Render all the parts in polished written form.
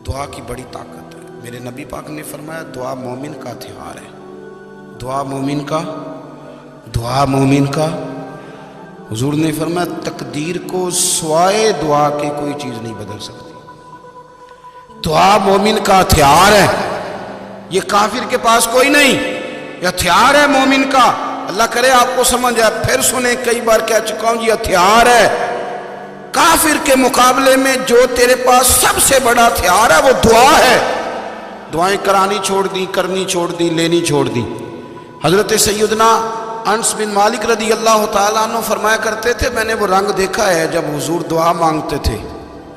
دعا کی بڑی طاقت ہے۔ میرے نبی پاک نے فرمایا دعا مومن کا ہتھیار ہے، دعا مومن کا حضور نے فرمایا تقدیر کو سوائے دعا کے کوئی چیز نہیں بدل سکتی۔ دعا مومن کا ہتھیار ہے، یہ کافر کے پاس کوئی نہیں، یہ ہتھیار ہے مومن کا۔ اللہ کرے آپ کو سمجھ آئے، پھر سنیں، کئی بار کہہ چکا ہوں یہ ہتھیار ہے۔ کافر کے مقابلے میں جو تیرے پاس سب سے بڑا ہتھیار ہے وہ دعا ہے۔ دعائیں کرانی چھوڑ دی، کرنی چھوڑ دی، لینی چھوڑ دی۔ حضرت سیدنا انس بن مالک رضی اللہ تعالیٰ عنہ فرمایا کرتے تھے میں نے وہ رنگ دیکھا ہے جب حضور دعا مانگتے تھے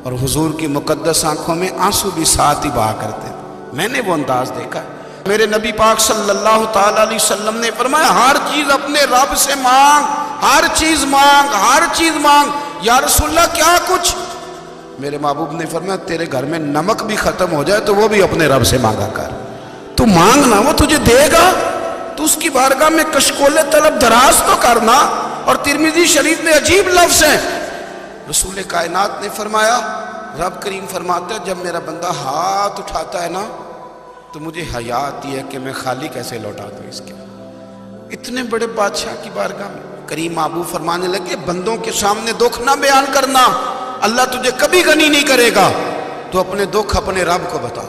اور حضور کی مقدس آنکھوں میں آنسو بھی ساتھ ہی بہا کرتے تھے، میں نے وہ انداز دیکھا ہے۔ میرے نبی پاک صلی اللہ تعالیٰ علیہ وسلم نے فرمایا ہر چیز اپنے رب سے مانگ، ہر چیز مانگ۔ یا رسول اللہ کیا کچھ؟ میرے محبوب نے فرمایا تیرے گھر میں نمک بھی ختم ہو جائے تو وہ بھی اپنے رب سے مانگا کر، تو مانگنا وہ تجھے دے گا، تو اس کی بارگاہ میں کشکول طلب دراز تو کرنا۔ اور ترمذی شریف میں عجیب لفظ ہیں، رسول کائنات نے فرمایا، رب کریم فرماتا ہے جب میرا بندہ ہاتھ اٹھاتا ہے نا تو مجھے حیا آتی ہے کہ میں خالی کیسے لوٹا دوں اس کے۔ اتنے بڑے بادشاہ کی بارگاہ میں کریم محبوب فرمانے لگے بندوں کے سامنے دکھ نہ بیان کرنا، اللہ تجھے کبھی غنی نہیں کرے گا، تو اپنے دکھ اپنے رب کو بتا،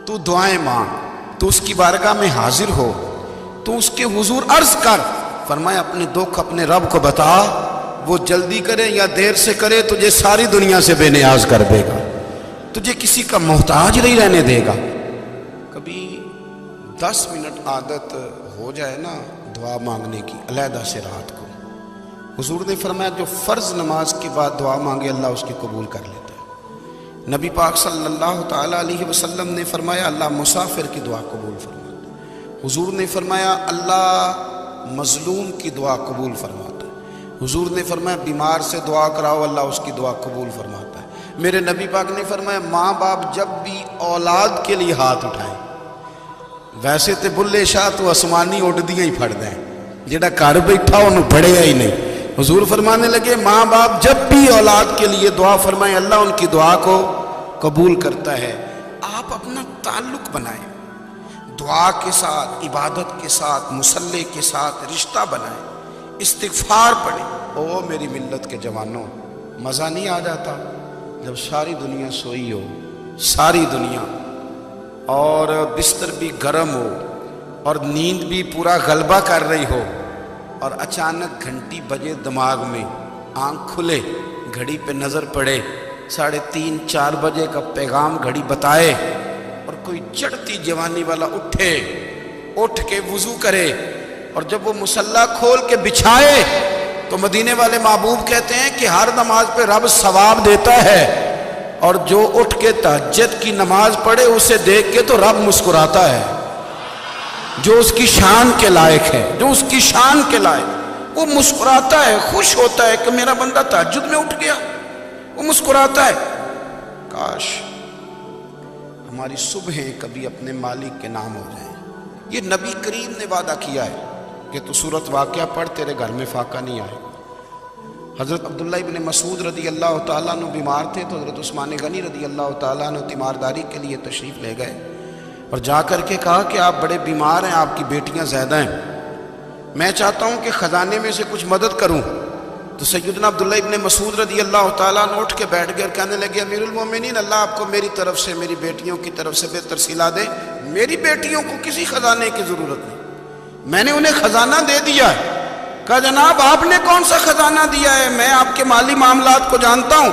تو دعائیں مانگ، تو اس کی بارگاہ میں حاضر ہو، تو اس کے حضور عرض کر۔ فرمایا اپنے دکھ اپنے رب کو بتا، وہ جلدی کرے یا دیر سے کرے تجھے ساری دنیا سے بے نیاز کر دے گا، تجھے کسی کا محتاج نہیں رہنے دے گا۔ کبھی 10 منٹ عادت ہو جائے نا دعا مانگنے کی علیحدہ سے رات کو، حضور نے فرمایا جو فرض نماز کے بعد دعا مانگے اللہ اس کی قبول کر لیتا ہے۔ نبی پاک صلی اللہ تعالیٰ علیہ وسلم نے فرمایا اللہ مسافر کی دعا قبول فرماتا ہے۔ حضور نے فرمایا اللہ مظلوم کی دعا قبول فرماتا ہے۔ حضور نے فرمایا بیمار سے دعا کراؤ اللہ اس کی دعا قبول فرماتا ہے۔ میرے نبی پاک نے فرمایا ماں باپ جب بھی اولاد کے لیے ہاتھ اٹھائیں، ویسے تے بلے شاہ تو آسمانی اڈ دیاں ہی پھڑ دیں، جڑا گھر بیٹھا انہوں پڑھیا ہی نہیں۔ حضور فرمانے لگے ماں باپ جب بھی اولاد کے لیے دعا فرمائیں اللہ ان کی دعا کو قبول کرتا ہے۔ آپ اپنا تعلق بنائیں، دعا کے ساتھ، عبادت کے ساتھ، مصلی کے ساتھ رشتہ بنائیں، استغفار پڑھیں۔ او میری ملت کے جوانوں، مزہ نہیں آ جاتا جب ساری دنیا سوئی ہو، ساری دنیا، اور بستر بھی گرم ہو اور نیند بھی پورا غلبہ کر رہی ہو، اور اچانک گھنٹی بجے دماغ میں، آنکھ کھلے، گھڑی پہ نظر پڑے، 3:30 4 بجے کا پیغام گھڑی بتائے، اور کوئی چڑھتی جوانی والا اٹھ کے وضو کرے، اور جب وہ مصلی کھول کے بچھائے تو مدینے والے محبوب کہتے ہیں کہ ہر نماز پہ رب ثواب دیتا ہے، اور جو اٹھ کے تہجد کی نماز پڑھے اسے دیکھ کے تو رب مسکراتا ہے، جو اس کی شان کے لائق ہے، جو اس کی شان کے لائق، وہ مسکراتا ہے، خوش ہوتا ہے کہ میرا بندہ تہجد میں اٹھ گیا، وہ مسکراتا ہے۔ کاش ہماری صبحیں کبھی اپنے مالک کے نام ہو جائیں۔ یہ نبی کریم نے وعدہ کیا ہے کہ تو سورت واقعہ پڑھ تیرے گھر میں فاقہ نہیں آئے۔ حضرت عبداللہ ابن مسعود رضی اللہ تعالیٰ عنہ بیمار تھے تو حضرت عثمان غنی رضی اللہ تعالیٰ عنہ تیمارداری کے لیے تشریف لے گئے، اور جا کر کے کہا کہ آپ بڑے بیمار ہیں، آپ کی بیٹیاں زیادہ ہیں، میں چاہتا ہوں کہ خزانے میں سے کچھ مدد کروں۔ تو سیدنا عبداللہ ابن مسعود رضی اللہ تعالیٰ عنہ اٹھ کے بیٹھ گئے اور کہنے لگے امیر المومنین اللہ آپ کو میری طرف سے، میری بیٹیوں کی طرف سے بہتر صلہ دے، میری بیٹیوں کو کسی خزانے کی ضرورت نہیں، میں نے انہیں خزانہ دے دیا ہے۔ کہا جناب آپ نے کون سا خزانہ دیا ہے، میں آپ کے مالی معاملات کو جانتا ہوں۔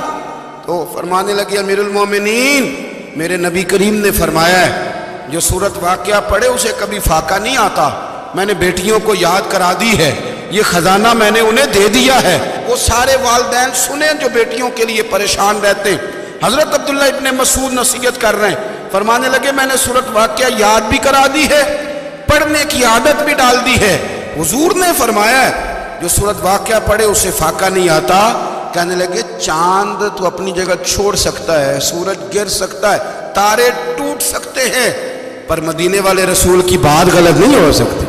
تو فرمانے لگے امیر المومنین میرے نبی کریم نے فرمایا ہے جو سورت واقعہ پڑھے اسے کبھی فاقہ نہیں آتا، میں نے بیٹیوں کو یاد کرا دی ہے، یہ خزانہ میں نے انہیں دے دیا ہے۔ وہ سارے والدین سنیں جو بیٹیوں کے لیے پریشان رہتے ہیں۔ حضرت عبداللہ ابن مسعود نصیحت کر رہے ہیں، فرمانے لگے میں نے سورت واقعہ یاد بھی کرا دی ہے، پڑھنے کی عادت بھی ڈال دی ہے۔ حضور نے فرمایا ہے جو سورت واقعہ پڑھے اسے فاقہ نہیں آتا۔ کہنے لگے چاند تو اپنی جگہ چھوڑ سکتا ہے، سورج گر سکتا ہے، تارے ٹوٹ سکتے ہیں، پر مدینے والے رسول کی بات غلط نہیں ہو سکتی۔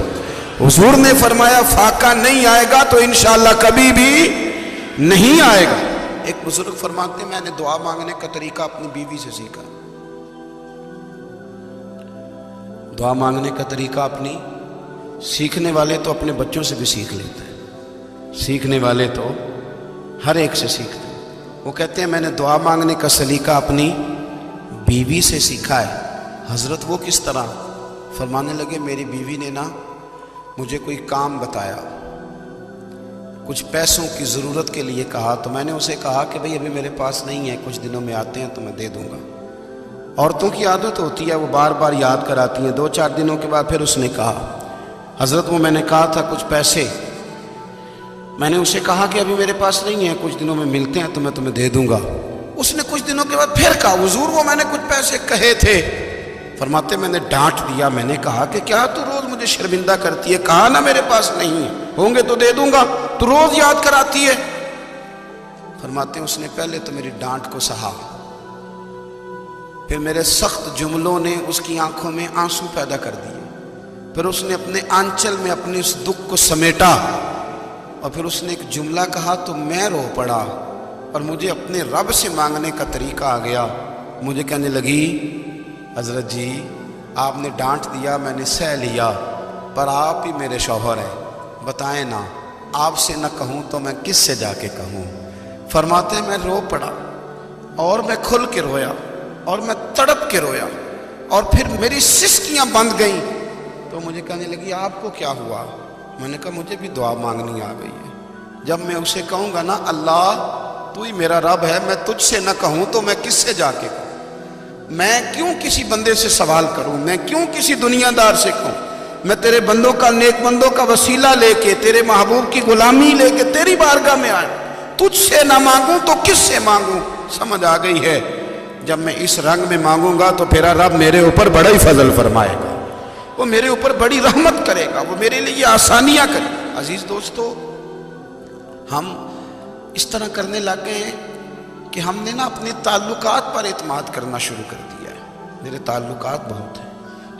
حضور نے فرمایا فاقہ نہیں آئے گا تو انشاءاللہ کبھی بھی نہیں آئے گا۔ ایک بزرگ فرماتے ہیں میں نے دعا مانگنے کا طریقہ اپنی بیوی سے سیکھا، دعا مانگنے کا طریقہ اپنی سیکھنے والے تو اپنے بچوں سے بھی سیکھ لیتے ہیں، سیکھنے والے تو ہر ایک سے سیکھتے ہیں۔ وہ کہتے ہیں میں نے دعا مانگنے کا سلیقہ اپنی بیوی سے سیکھا ہے۔ حضرت وہ کس طرح؟ فرمانے لگے میری بیوی نے نا مجھے کوئی کام بتایا، کچھ پیسوں کی ضرورت کے لیے کہا، تو میں نے اسے کہا کہ بھئی ابھی میرے پاس نہیں ہے، کچھ دنوں میں آتے ہیں تو میں دے دوں گا۔ عورتوں کی عادت ہوتی ہے، وہ بار بار یاد کراتی ہیں، 2-4 دنوں کے بعد پھر اس نے کہا حضرت وہ میں نے کہا تھا کچھ پیسے، میں نے اسے کہا کہ ابھی میرے پاس نہیں ہے، کچھ دنوں میں ملتے ہیں تو میں تمہیں دے دوں گا۔ اس نے کچھ دنوں کے بعد پھر کہا حضور وہ میں نے کچھ پیسے کہے تھے۔ فرماتے میں نے ڈانٹ دیا، میں نے کہا کہ کیا تو روز مجھے شرمندہ کرتی ہے، کہا نا میرے پاس نہیں ہے، ہوں گے تو دے دوں گا، تو روز یاد کراتی ہے۔ فرماتے ہیں اس نے پہلے تو میری ڈانٹ کو سہا، پھر میرے سخت جملوں نے اس کی آنکھوں میں آنسو پیدا کر دیے، پھر اس نے اپنے آنچل میں اپنے اس دکھ کو سمیٹا، اور پھر اس نے ایک جملہ کہا تو میں رو پڑا، اور مجھے اپنے رب سے مانگنے کا طریقہ آ گیا۔ مجھے کہنے لگی حضرت جی آپ نے ڈانٹ دیا، میں نے سہ لیا، پر آپ ہی میرے شوہر ہیں، بتائیں نا آپ سے نہ کہوں تو میں کس سے جا کے کہوں۔ فرماتے ہیں میں رو پڑا، اور میں کھل کے رویا، اور میں تڑپ کے رویا، اور پھر میری سسکیاں بند گئیں۔ تو مجھے کہنے لگی آپ کو کیا ہوا؟ میں نے کہا مجھے بھی دعا مانگنی آ گئی ہے۔ جب میں اسے کہوں گا نا اللہ تو ہی میرا رب ہے، میں تجھ سے نہ کہوں تو میں کس سے جا کے کہوں؟ میں کیوں کسی بندے سے سوال کروں؟ میں کیوں کسی دنیا دار سے کہوں؟ میں تیرے بندوں کا، نیک بندوں کا وسیلہ لے کے، تیرے محبوب کی غلامی لے کے تیری بارگاہ میں آیا، تجھ سے نہ مانگوں تو کس سے مانگوں؟ سمجھ آ گئی ہے جب میں اس رنگ میں مانگوں گا تو پھر رب میرے اوپر بڑا ہی فضل فرمائے گا، وہ میرے اوپر بڑی رحمت کرے گا، وہ میرے لیے آسانیاں کرے گا۔ عزیز دوستو، ہم اس طرح کرنے لگ گئے ہیں کہ ہم نے نا اپنے تعلقات پر اعتماد کرنا شروع کر دیا ہے۔ میرے تعلقات بہت ہیں،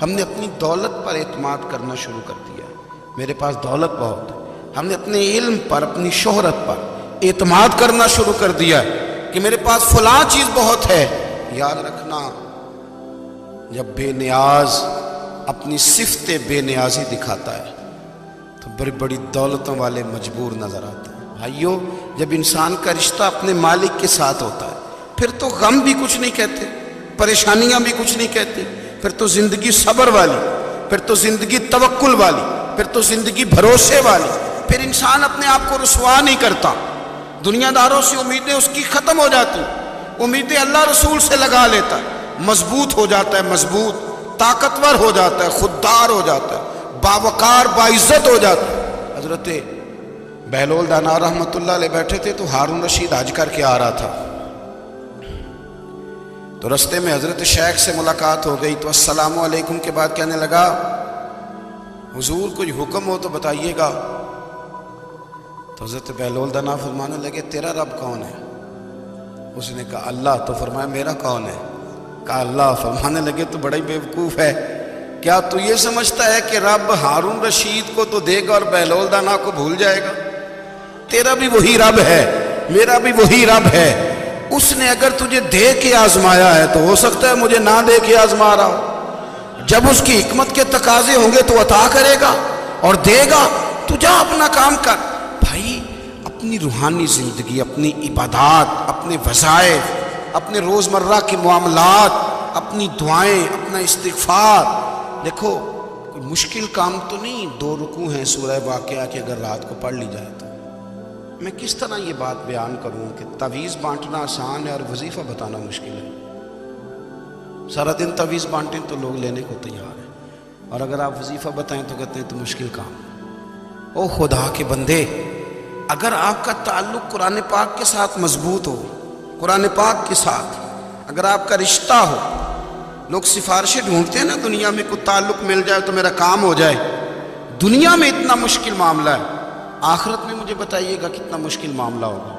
ہم نے اپنی دولت پر اعتماد کرنا شروع کر دیا ہے، میرے پاس دولت بہت ہے، ہم نے اپنے علم پر، اپنی شہرت پر اعتماد کرنا شروع کر دیا ہے کہ میرے پاس فلاں چیز بہت ہے۔ یاد رکھنا جب بے نیاز اپنی صفت بے نیازی دکھاتا ہے تو بڑی بڑی دولتوں والے مجبور نظر آتے ہیں۔ بھائیو جب انسان کا رشتہ اپنے مالک کے ساتھ ہوتا ہے پھر تو غم بھی کچھ نہیں کہتے، پریشانیاں بھی کچھ نہیں کہتے، پھر تو زندگی صبر والی، پھر تو زندگی توکل والی، پھر تو زندگی بھروسے والی، پھر انسان اپنے آپ کو رسوا نہیں کرتا، دنیا داروں سے امیدیں اس کی ختم ہو جاتی، امیدیں اللہ رسول سے لگا لیتا ہے، مضبوط ہو جاتا ہے، مضبوط، طاقتور ہو جاتا ہے، خوددار ہو جاتا ہے، باوقار باعزت ہو جاتا ہے۔ حضرت بہلول دانا رحمۃ اللہ علیہ بیٹھے تھے تو ہارون رشید حج کر کے آ رہا تھا، تو رستے میں حضرت شیخ سے ملاقات ہو گئی تو السلام علیکم کے بعد کہنے لگا حضور کوئی حکم ہو تو بتائیے گا۔ تو حضرت بہلول دانا فرمانے لگے تیرا رب کون ہے؟ اس نے کہا اللہ۔ تو فرمایا میرا کون ہے؟ کہا اللہ۔ فرمانے لگے تو بڑا ہی بیوقوف ہے، کیا تو یہ سمجھتا ہے کہ رب ہارون رشید کو تو دے گا اور بہلول دانا کو بھول جائے گا؟ تیرا بھی وہی رب ہے، میرا بھی وہی رب ہے، اس نے اگر تجھے دے کے آزمایا ہے تو ہو سکتا ہے مجھے نہ دے کے آزما رہا ہو، جب اس کی حکمت کے تقاضے ہوں گے تو عطا کرے گا اور دے گا، تو جا اپنا کام کر۔ بھائی اپنی روحانی زندگی، اپنی عبادات، اپنے وظائف، اپنے روزمرہ کے معاملات، اپنی دعائیں، اپنا استغفار، دیکھو کوئی مشکل کام تو نہیں 2 رکوع ہیں سورہ واقعہ کہ اگر رات کو پڑھ لی جائے تو۔ میں کس طرح یہ بات بیان کروں کہ تعویذ بانٹنا آسان ہے اور وظیفہ بتانا مشکل ہے؟ سارا دن تعویذ بانٹیں تو لوگ لینے کو تیار ہیں، اور اگر آپ وظیفہ بتائیں تو کہتے ہیں تو مشکل کام ہے۔ او خدا کے بندے، اگر آپ کا تعلق قرآن پاک کے ساتھ مضبوط ہو، قرآن پاک کے ساتھ اگر آپ کا رشتہ ہو، لوگ سفارشیں ڈھونڈتے ہیں نا دنیا میں، کوئی تعلق مل جائے تو میرا کام ہو جائے، دنیا میں اتنا مشکل معاملہ ہے، آخرت میں مجھے بتائیے گا کتنا مشکل معاملہ ہوگا۔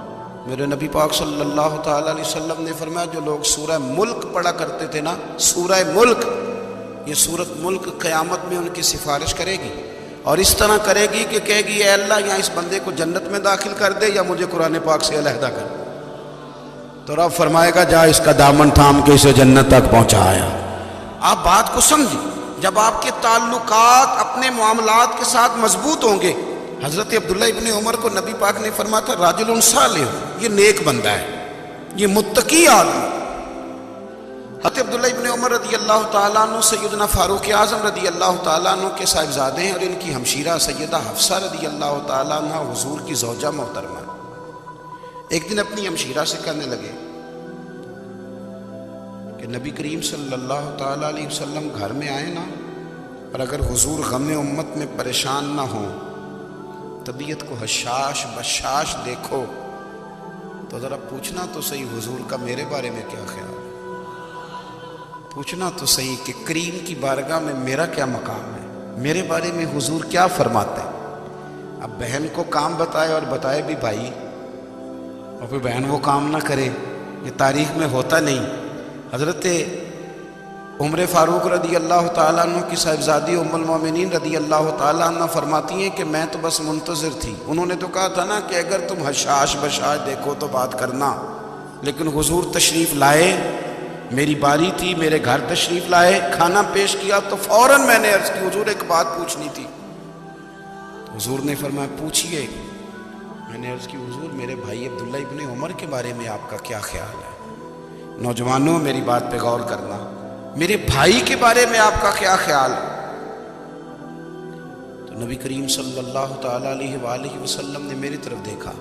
میرے نبی پاک صلی اللہ تعالیٰ علیہ وسلم نے فرمایا جو لوگ سورہ ملک پڑھا کرتے تھے نا، سورہ ملک، یہ سورت ملک قیامت میں ان کی سفارش کرے گی، اور اس طرح کرے گی کہ کہے گی اے اللہ یہاں اس بندے کو جنت میں داخل کر دے یا مجھے قرآن پاک سے علیحدہ کر دے، تو رب فرمائے گا جا اس کا دامن تھام کے اسے جنت تک پہنچایا۔ آپ بات کو سمجھیں، جب آپ کے تعلقات اپنے معاملات کے ساتھ مضبوط ہوں گے. حضرت عبداللہ ابن عمر کو نبی پاک نے فرمایا تھا راجل صالح، یہ نیک بندہ ہے، یہ متقی آدمی. حضرت عبداللہ ابن عمر رضی اللہ تعالیٰ عنہ سیدنا فاروق اعظم رضی اللہ تعالیٰ عنہ کے صاحبزادے ہیں، اور ان کی ہمشیرہ سیدہ حفصہ رضی اللہ تعالیٰ عنہ حضور کی زوجہ محترمہ. ایک دن اپنی ہمشیرہ سے کہنے لگے کہ نبی کریم صلی اللہ تعالیٰ علیہ وسلم گھر میں آئے نا، اور اگر حضور غم امت میں پریشان نہ ہوں، طبیعت کو حشاش بشاش دیکھو، تو ذرا پوچھنا تو صحیح حضور کا میرے بارے میں کیا خیال ہے، پوچھنا تو صحیح کہ کریم کی بارگاہ میں میرا کیا مقام ہے، میرے بارے میں حضور کیا فرماتے ہیں. اب بہن کو کام بتائے اور بتائے بھی بھائی، اور پھر بہن وہ کام نہ کرے، یہ تاریخ میں ہوتا نہیں. حضرت عمر فاروق رضی اللہ تعالیٰ عنہ کی صاحبزادی ام المومنین رضی اللہ تعالیٰ عنہ فرماتی ہیں کہ میں تو بس منتظر تھی. انہوں نے تو کہا تھا نا کہ اگر تم حشاش بشاش دیکھو تو بات کرنا، لیکن حضور تشریف لائے، میری باری تھی، میرے گھر تشریف لائے، کھانا پیش کیا تو فوراً میں نے عرض کی حضور ایک بات پوچھنی تھی. تو حضور نے فرمایا پوچھئے. میں نے عرض کی حضور میرے بھائی عبداللہ ابن عمر کے بارے میں آپ کا کیا خیال ہے؟ نوجوانوں میری بات پہ غور کرنا، میرے بھائی کے بارے میں آپ کا کیا خیال ہے؟ تو نبی کریم صلی اللہ تعالیٰ علیہ وآلہ وسلم نے میری طرف دیکھا،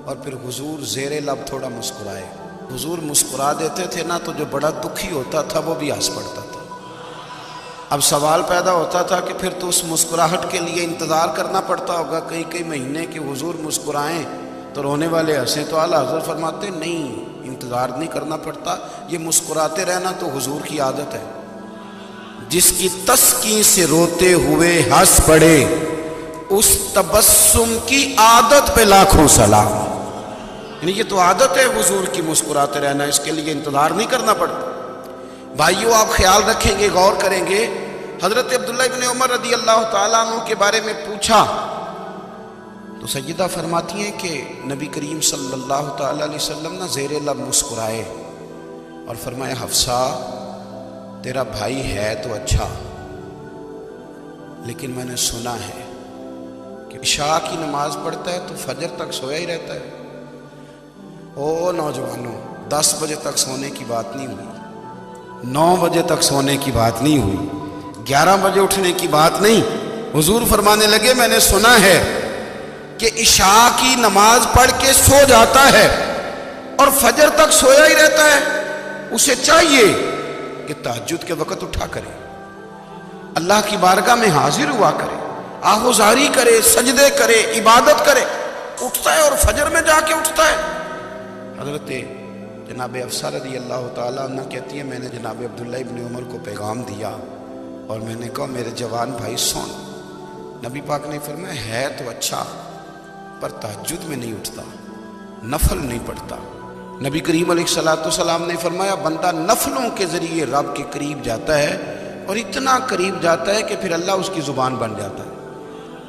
اور پھر حضور زیر لب تھوڑا مسکرائے. حضور مسکرا دیتے تھے نا تو جو بڑا دکھی ہوتا تھا وہ بھی ہنس پڑتا تھا. اب سوال پیدا ہوتا تھا کہ پھر تو اس مسکراہٹ کے لیے انتظار کرنا پڑتا ہوگا کئی مہینے کہ حضور مسکرائیں تو رونے والے ہنسیں. تو اعلیٰ حضرت فرماتے نہیں، انتظار نہیں کرنا پڑتا، یہ مسکراتے رہنا تو حضور کی عادت ہے. جس کی تسکین سے روتے ہوئے ہنس پڑے، اس تبسم کی عادت پہ لاکھوں سلام. یعنی یہ تو عادت ہے حضور کی مسکراتے رہنا، اس کے لیے انتظار نہیں کرنا پڑتا. بھائیو آپ خیال رکھیں گے، غور کریں گے. حضرت عبداللہ ابن عمر رضی اللہ تعالیٰ عنہ کے بارے میں پوچھا تو سیدہ فرماتی ہیں کہ نبی کریم صلی اللہ تعالیٰ علیہ وسلم نے زیر لب مسکرائے اور فرمایا حفصہ تیرا بھائی ہے تو اچھا، لیکن میں نے سنا ہے کہ عشاء کی نماز پڑھتا ہے تو فجر تک سویا ہی رہتا ہے. او نوجوانوں، 10 بجے تک سونے کی بات نہیں ہوئی، 9 بجے تک سونے کی بات نہیں ہوئی، 11 بجے اٹھنے کی بات نہیں. حضور فرمانے لگے میں نے سنا ہے کہ عشاء کی نماز پڑھ کے سو جاتا ہے اور فجر تک سویا ہی رہتا ہے، اسے چاہیے کہ تہجد کے وقت اٹھا کرے، اللہ کی بارگاہ میں حاضر ہوا کرے، آہوزاری کرے، سجدے کرے، عبادت کرے. اٹھتا ہے اور فجر میں جا کے اٹھتا ہے. حضرت جناب حفصہ رضی اللہ تعالیٰ عنہ کہتی ہیں میں نے جناب عبداللہ ابن عمر کو پیغام دیا اور میں نے کہا میرے جوان بھائی سن. نبی پاک نے فرمایا ہے تو اچھا پر تہجد میں نہیں اٹھتا، نفل نہیں پڑھتا. نبی کریم علیہ السلام نے فرمایا بندہ نفلوں کے ذریعے رب کے قریب جاتا ہے، اور اتنا قریب جاتا ہے کہ پھر اللہ اس کی زبان بن جاتا ہے،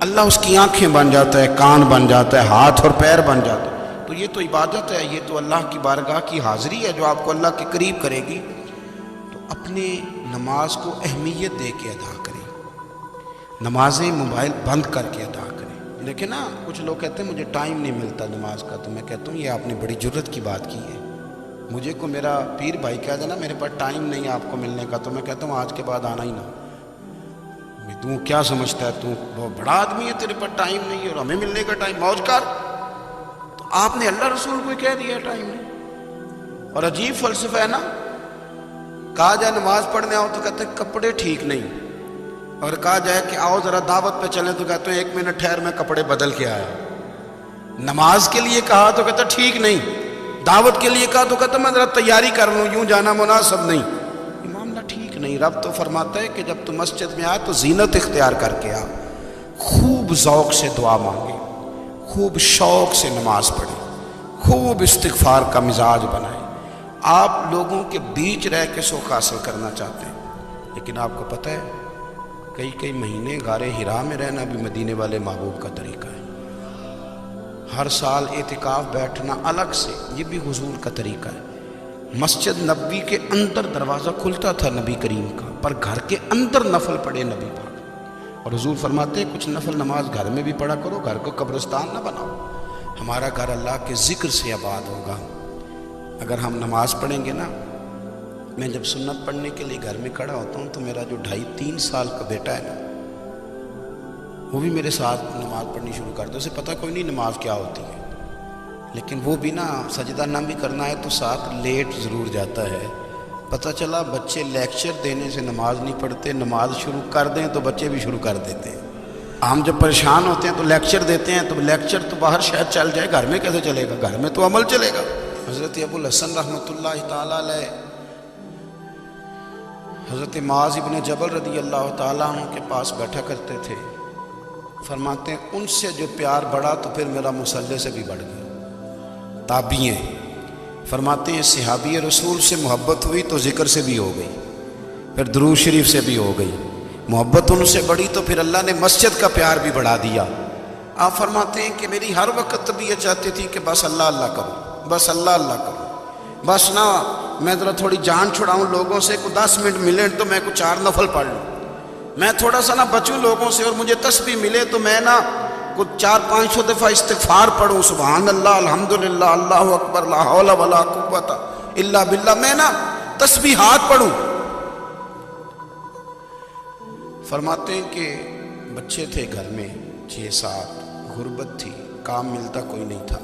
اللہ اس کی آنکھیں بن جاتا ہے، کان بن جاتا ہے، ہاتھ اور پیر بن جاتا ہے. تو یہ تو عبادت ہے، یہ تو اللہ کی بارگاہ کی حاضری ہے جو آپ کو اللہ کے قریب کرے گی. تو اپنے نماز کو اہمیت دے کے ادا کریں، نمازیں موبائل بند کر کے ادا کریں. لیکن نا کچھ لوگ کہتے ہیں مجھے ٹائم نہیں ملتا نماز کا، تو میں کہتا ہوں یہ آپ نے بڑی جرت کی بات کی ہے. مجھے کو میرا پیر بھائی کہہ دینا میرے پاس ٹائم نہیں ہے آپ کو ملنے کا، تو میں کہتا ہوں آج کے بعد آنا ہی نہ. تو کیا سمجھتا ہے تو بہت بڑا آدمی ہے، تیرے پاس ٹائم نہیں ہے اور ہمیں ملنے کا ٹائم، موج کر. تو آپ نے اللہ رسول کو کہہ دیا ٹائم نہیں. اور عجیب فلسفہ ہے نا، کہا جائے نماز پڑھنے آؤ تو کہتے ہیں کپڑے ٹھیک نہیں، اور کہا جائے کہ آؤ ذرا دعوت پہ چلیں تو کہتے ہیں 1 منٹ ٹھہر میں کپڑے بدل کے آیا. نماز کے لیے کہا تو کہتا ٹھیک نہیں، دعوت کے لیے کہا تو کہتا میں ذرا تیاری کر لوں، یوں جانا مناسب نہیں. معاملہ ٹھیک نہیں. رب تو فرماتا ہے کہ جب تم مسجد میں آ تو زینت اختیار کر کے آ، خوب ذوق سے دعا مانگے، خوب شوق سے نماز پڑھے، خوب استغفار کا مزاج بنائے. آپ لوگوں کے بیچ رہ کے سکھ حاصل کرنا چاہتے ہیں، لیکن آپ کو پتہ ہے کئی مہینے غار حرا میں رہنا بھی مدینے والے محبوب کا طریقہ ہے. ہر سال اعتکاف بیٹھنا الگ سے، یہ بھی حضور کا طریقہ ہے. مسجد نبوی کے اندر دروازہ کھلتا تھا نبی کریم کا، پر گھر کے اندر نفل پڑھے نبی پاک۔ اور حضور فرماتے ہیں کچھ نفل نماز گھر میں بھی پڑھا کرو، گھر کو قبرستان نہ بناؤ۔ ہمارا گھر اللہ کے ذکر سے آباد ہوگا۔ اگر ہم نماز پڑھیں گے نا، میں جب سنت پڑھنے کے لیے گھر میں کھڑا ہوتا ہوں تو میرا جو 2.5-3 سال کا بیٹا ہے نا، وہ بھی میرے ساتھ نماز پڑھنی شروع کر دے۔ اسے پتہ کوئی نہیں نماز کیا ہوتی ہے، لیکن وہ بھی نا سجدہ نہ بھی کرنا ہے تو ساتھ لیٹ ضرور جاتا ہے۔ پتہ چلا بچے لیکچر دینے سے نماز نہیں پڑھتے، نماز شروع کر دیں تو بچے بھی شروع کر دیتے ہیں۔ ہم جب پریشان ہوتے ہیں تو لیکچر دیتے ہیں، تو لیکچر تو باہر شاید چل جائے، گھر میں کیسے چلے گا؟ گھر میں تو عمل چلے گا۔ حضرت ابو الحسن رحمۃ اللہ تعالیٰ علیہ حضرت معاذ ابن جبل رضی اللہ تعالیٰ عنہ کے پاس بیٹھا کرتے تھے۔ فرماتے ہیں ان سے جو پیار بڑھا تو پھر میرا مصلی سے بھی بڑھ گیا۔ تابعی ہیں، فرماتے ہیں صحابی رسول سے محبت ہوئی تو ذکر سے بھی ہو گئی، پھر درود شریف سے بھی ہو گئی۔ محبت ان سے بڑھی تو پھر اللہ نے مسجد کا پیار بھی بڑھا دیا۔ آپ فرماتے ہیں کہ میری ہر وقت طبیعت چاہتی تھی کہ بس اللہ اللہ کروں، بس اللہ اللہ کروں، بس نا میں ذرا تھوڑی جان چھڑاؤں لوگوں سے، کوئی 10 منٹ ملے تو میں کوئی 4 نفل پڑھ لوں، میں تھوڑا سا نا بچوں لوگوں سے، اور مجھے تسبیح ملے تو میں نا کچھ 400-500 دفعہ استغفار پڑھوں، سبحان اللہ، الحمدللہ، اللہ اکبر، لا حول ولا قوت الا باللہ، میں نا تسبیحات پڑھوں۔ فرماتے ہیں کہ بچے تھے گھر میں 6-7، غربت تھی، کام ملتا کوئی نہیں تھا،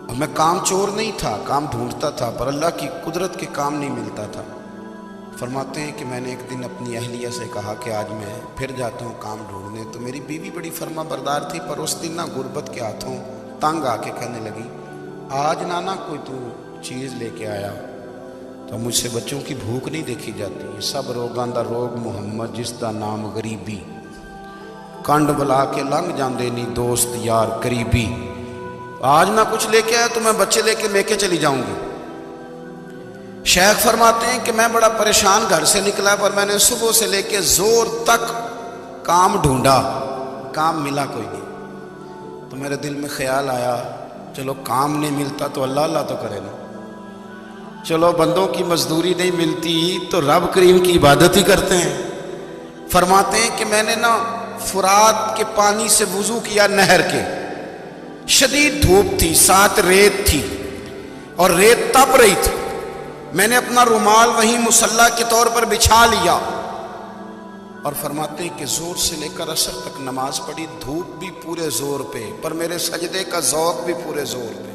اور میں کام چور نہیں تھا، کام ڈھونڈتا تھا، پر اللہ کی قدرت کے کام نہیں ملتا تھا۔ فرماتے ہیں کہ میں نے ایک دن اپنی اہلیہ سے کہا کہ آج میں پھر جاتا ہوں کام ڈھونڈنے، تو میری بیوی بڑی فرما بردار تھی، پر اس دن نا غربت کے ہاتھوں تنگ آ کے کہنے لگی آج نانا کوئی تو چیز لے کے آیا، تو مجھ سے بچوں کی بھوک نہیں دیکھی جاتی، سب روگاں دا روگ محمد جس دا نام غریبی، کنڈ بلا کے لنگ جاندے نہیں دوست یار قریبی، آج نہ کچھ لے کے آیا تو میں بچے لے کے چلی جاؤں گی۔ شیخ فرماتے ہیں کہ میں بڑا پریشان گھر سے نکلا، پر میں نے صبح سے لے کے زور تک کام ڈھونڈا، کام ملا کوئی نہیں، تو میرے دل میں خیال آیا چلو کام نہیں ملتا تو اللہ اللہ تو کرے نا، چلو بندوں کی مزدوری نہیں ملتی تو رب کریم کی عبادت ہی کرتے ہیں۔ فرماتے ہیں کہ میں نے نا فرات کے پانی سے وضو کیا، نہر کے، شدید دھوپ تھی، ساتھ ریت تھی اور ریت تپ رہی تھی، میں نے اپنا رومال وہیں مصلی کے طور پر بچھا لیا، اور فرماتے ہیں کہ زور سے لے کر عصر تک نماز پڑھی، دھوپ بھی پورے زور پہ، پر میرے سجدے کا ذوق بھی پورے زور پہ۔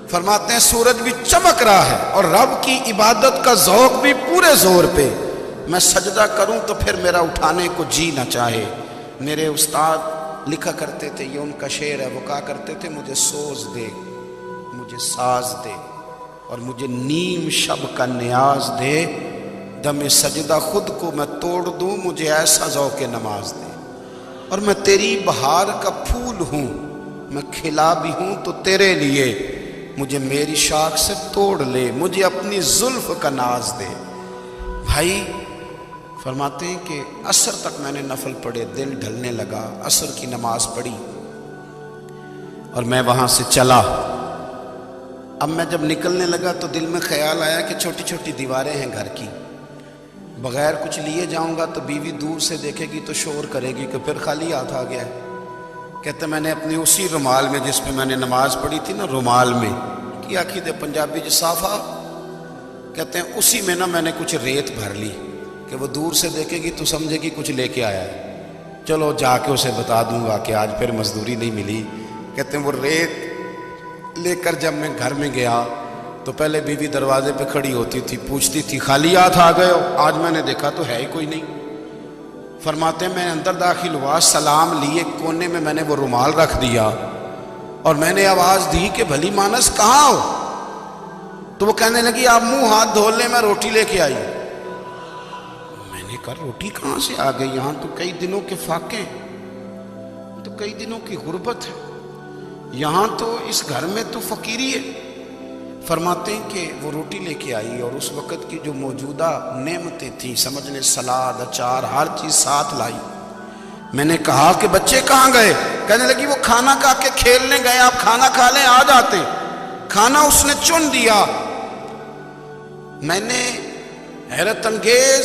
فرماتے ہیں سورج بھی چمک رہا ہے اور رب کی عبادت کا ذوق بھی پورے زور پہ، میں سجدہ کروں تو پھر میرا اٹھانے کو جی نہ چاہے۔ میرے استاد لکھا کرتے تھے، یہ ان کا شعر ہے، وہ کہا کرتے تھے مجھے سوز دے، مجھے ساز دے، اور مجھے نیم شب کا نیاز دے، دم سجدہ خود کو میں توڑ دوں، مجھے ایسا ذوق نماز دے، اور میں تیری بہار کا پھول ہوں، میں کھلا بھی ہوں تو تیرے لیے، مجھے میری شاخ سے توڑ لے، مجھے اپنی زلف کا ناز دے۔ بھائی فرماتے ہیں کہ عصر تک میں نے نفل پڑھے، دل ڈھلنے لگا، عصر کی نماز پڑھی اور میں وہاں سے چلا۔ اب میں جب نکلنے لگا تو دل میں خیال آیا کہ چھوٹی چھوٹی دیواریں ہیں گھر کی، بغیر کچھ لیے جاؤں گا تو بیوی دور سے دیکھے گی تو شور کرے گی کہ پھر خالی ہاتھ آ گیا ہے۔ کہتے میں نے اپنی اسی رومال میں جس پہ میں نے نماز پڑھی تھی نا، رومال میں کی آخی دے پنجابی صافہ، کہتے ہیں اسی میں نا میں نے کچھ ریت بھر لی کہ وہ دور سے دیکھے گی تو سمجھے گی کچھ لے کے آیا ہے، چلو جا کے اسے بتا دوں گا کہ آج پھر مزدوری نہیں ملی۔ کہتے ہیں وہ ریت لے کر جب میں گھر میں گیا تو پہلے بیوی دروازے پہ کھڑی ہوتی تھی، پوچھتی تھی خالی ہاتھ آ گئے ہو؟ آج میں نے دیکھا تو ہے ہی کوئی نہیں۔ فرماتے ہیں میں اندر داخل ہوا، سلام لیے، کونے میں میں نے وہ رومال رکھ دیا اور میں نے آواز دی کہ بھلی مانس کہاں ہو؟ تو وہ کہنے لگی آپ منہ ہاتھ دھو لیں، میں روٹی لے کے آئی۔ میں نے کہا روٹی کہاں سے آ گئی؟ یہاں تو کئی دنوں کے فاقے، تو کئی دنوں کی غربت ہے، یہاں تو اس گھر میں تو فقیری ہے۔ فرماتے ہیں کہ وہ روٹی لے کے آئی اور اس وقت کی جو موجودہ نعمتیں تھیں، سمجھ لیں سلاد، اچار، ہر چیز ساتھ لائی۔ میں نے کہا کہ بچے کہاں گئے؟ کہنے لگی وہ کھانا کھا کے کھیلنے گئے، آپ کھانا کھا لیں آ جاتے۔ کھانا اس نے چن دیا، میں نے حیرت انگیز